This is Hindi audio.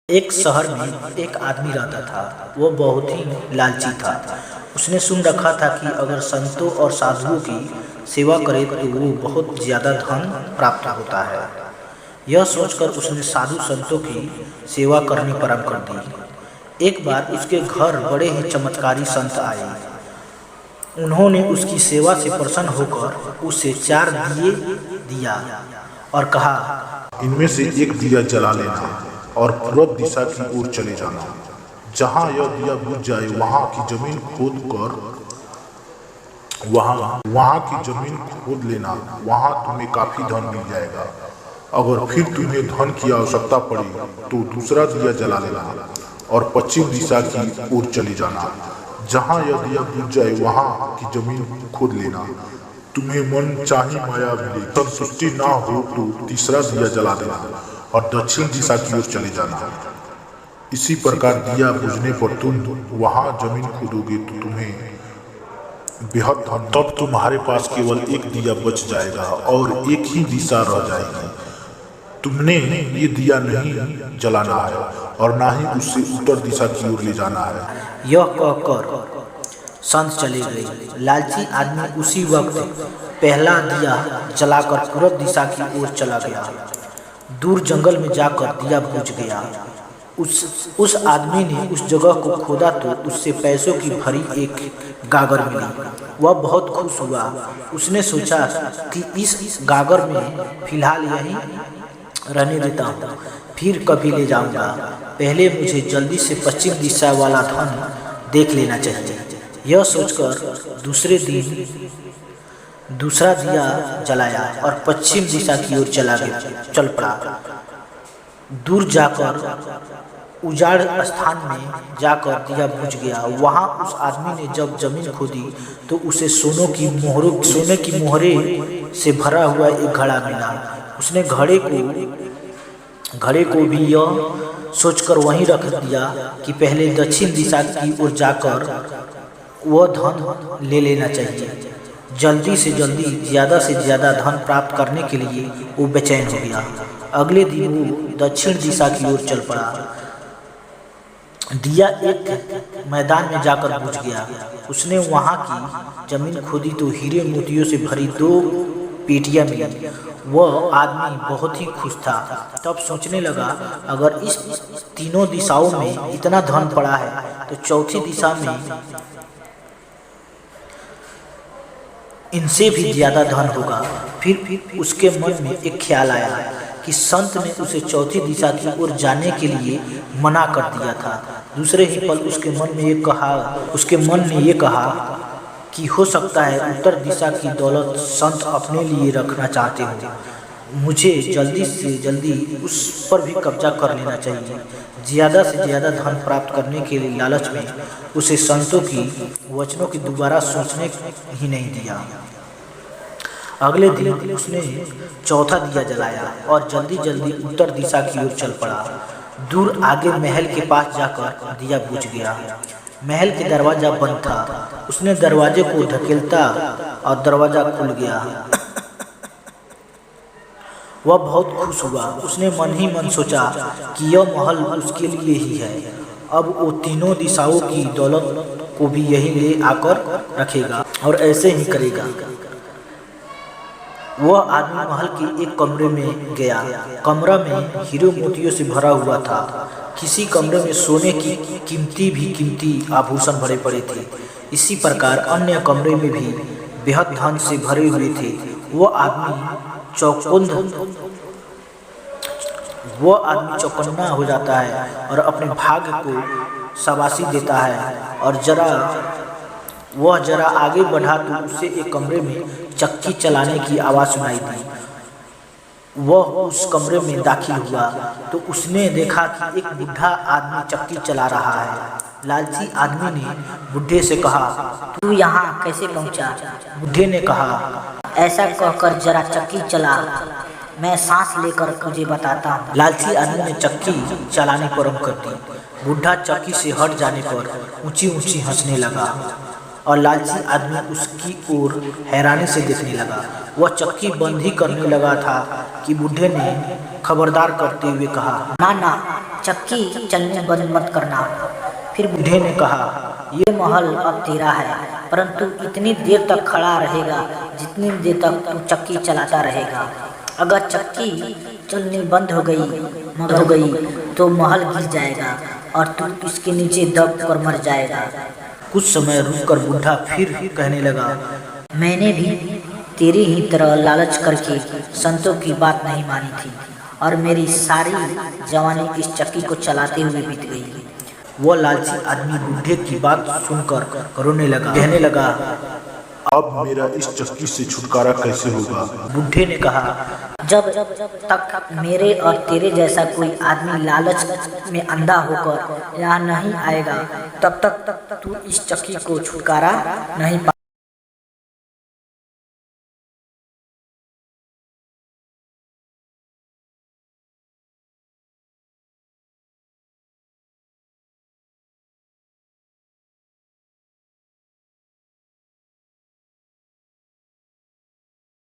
एक शहर में एक आदमी रहता था। वो बहुत ही लालची था। उसने सुन रखा था कि अगर संतों और साधुओं की सेवा करे तो वो बहुत ज़्यादा धन प्राप्त होता है। यह सोचकर उसने साधु संतों की सेवा करनी प्रारंभ कर दी। एक बार उसके घर बड़े ही चमत्कारी संत आए। उन्होंने उसकी सेवा से प्रसन्न होकर उसे 4 दिए दिया और कहा, इनमें से एक दिया जला लेना और पूर्व दिशा की ओर चले जाना। जहाँ यह दिया बुझ जाए वहाँ की जमीन खोद लेना। वहाँ तुम्हें काफी धन मिल जाएगा। अगर फिर तुम्हें धन की आवश्यकता पड़े तो दूसरा दिया जला लेना और पश्चिम दिशा की ओर चले जाना। जहाँ यह दिया बुझ जाए वहाँ की जमीन खोद लेना। तुम्हें मन चाही माया मिले, संतुष्टि ना हो तो तीसरा दिया जला देना और दक्षिण दिशा की ओर चले जाना। इसी प्रकार दिया बुझने पर तुम वहाँ जमीन खोदोगे तो तुम्हें बेहद धन, तब तुम्हारे पास केवल एक दिया बच जाएगा और एक ही दिशा रह जाएगी। तुमने ये दिया नहीं जलाना है और ना ही उससे उत्तर दिशा की ओर ले जाना है। यह कहकर संत चले गए। लालची आदमी उसी वक्त पहला दिया जलाकर पूर्व दिशा की ओर चला गया। दूर जंगल में जाकर दिया बुझ गया। उस आदमी ने उस जगह को खोदा तो उससे पैसों की भरी एक गागर मिली। वह बहुत खुश हुआ। उसने सोचा कि इस गागर में फिलहाल यहीं रहने देता हूँ, फिर कभी ले जाऊंगा। पहले मुझे जल्दी से पश्चिम दिशा वाला धन देख लेना चाहिए। यह सोचकर दूसरे दिन दूसरा दिया जलाया और पश्चिम दिशा की ओर चल पड़ा। दूर जाकर उजाड़ स्थान में जाकर दिया बुझ गया। वहाँ उस आदमी ने जब जमीन खोदी तो उसे सोने की मोहरे से भरा हुआ एक घड़ा मिला। उसने घड़े को भी यह सोचकर वहीं रख दिया कि पहले दक्षिण दिशा की ओर जाकर वह धन ले लेना चाहिए। जल्दी से जल्दी ज़्यादा से ज़्यादा धन प्राप्त करने के लिए वो बेचैन हो गया। अगले दिन वो दक्षिण दिशा की ओर चल पड़ा। दिया एक मैदान में जाकर बुझ गया। उसने वहाँ की जमीन खोदी तो हीरे मोतियों से भरी 2 पेटियां मिली। वह आदमी बहुत ही खुश था। तब सोचने लगा, अगर इस तीनों दिशाओं में इतना धन पड़ा है तो चौथी दिशा में इनसे भी ज़्यादा धन होगा। फिर उसके मन में एक ख्याल आया कि संत ने उसे चौथी दिशा की ओर जाने के लिए मना कर दिया था। दूसरे ही पल उसके मन ने ये कहा कि हो सकता है उत्तर दिशा की दौलत संत अपने लिए रखना चाहते हो। मुझे जल्दी से जल्दी उस पर भी कब्जा कर लेना चाहिए। ज़्यादा से ज़्यादा धन प्राप्त करने के लिए लालच में उसे संतों की वचनों की दोबारा सोचने ही नहीं दिया। अगले दिन उसने चौथा दिया जलाया और जल्दी जल्दी उत्तर दिशा की ओर चल पड़ा। दूर आगे महल के पास जाकर दिया बुझ गया। महल के दरवाजा बंद था। उसने दरवाजे को धकेलता और दरवाजा खुल गया। वह बहुत खुश हुआ। उसने मन ही मन सोचा कि यह महल उसके लिए ही है। अब वो तीनों दिशाओं की दौलत को भी यही ले आकर रखेगा और ऐसे ही करेगा। वह आदमी महल के एक कमरे में गया। कमरा में हीरे मोतियों से भरा हुआ था। किसी कमरे में सोने की कीमती आभूषण भरे पड़े थे। इसी प्रकार अन्य कमरे में भी बेहद धन से भरे हुए थे। वह आदमी चौकन्ना हो जाता है और अपने भाग्य को शाबाशी देता है। और वह जरा आगे बढ़ा तो उसे एक कमरे में चक्की चलाने की आवाज़ सुनाई दी। वह उस कमरे में दाखिल हुआ तो उसने देखा कि एक बूढ़ा आदमी चक्की चला रहा है। लालची आदमी ने बूढ़े से कहा, तू यहाँ कैसे पहुँचा? बूढ़े ने कहा, ऐसा कहकर जरा चक्की चला, मैं सांस लेकर तुझे बताता हूँ। लालची आदमी ने चक्की चलाने प्रारंभ कर दी। बूढ़ा चक्की से हट जाने पर ऊंची ऊंची हंसने लगा और लालची आदमी उसकी ओर हैरानी से देखने लगा। वह चक्की बंद ही करने लगा था कि बूढ़े ने खबरदार करते हुए कहा, ना, चक्की चलने बंद मत करना। फिर बूढ़े ने कहा, ये महल अब तेरा है, परंतु इतनी देर तक खड़ा रहेगा जितनी देर तक तू चक्की चलाता रहेगा। अगर चक्की चलनी बंद हो गई तो महल गिर जाएगा और तू इसके नीचे दब कर मर जाएगा। कुछ समय रुककर बूढ़ा फिर कहने लगा, मैंने भी तेरी ही तरह लालच करके संतों की बात नहीं मानी थी और मेरी सारी जवानी इस चक्की को चलाते हुए बीत गई। वह लालची आदमी बूढ़े की बात सुनकर रोने लगा, कहने लगा, अब मेरा इस चक्की से छुटकारा कैसे होगा? बूढ़े ने कहा, जब तक मेरे और तेरे जैसा कोई आदमी लालच में अंधा होकर यहाँ नहीं आएगा तब तक तू इस चक्की को छुटकारा नहीं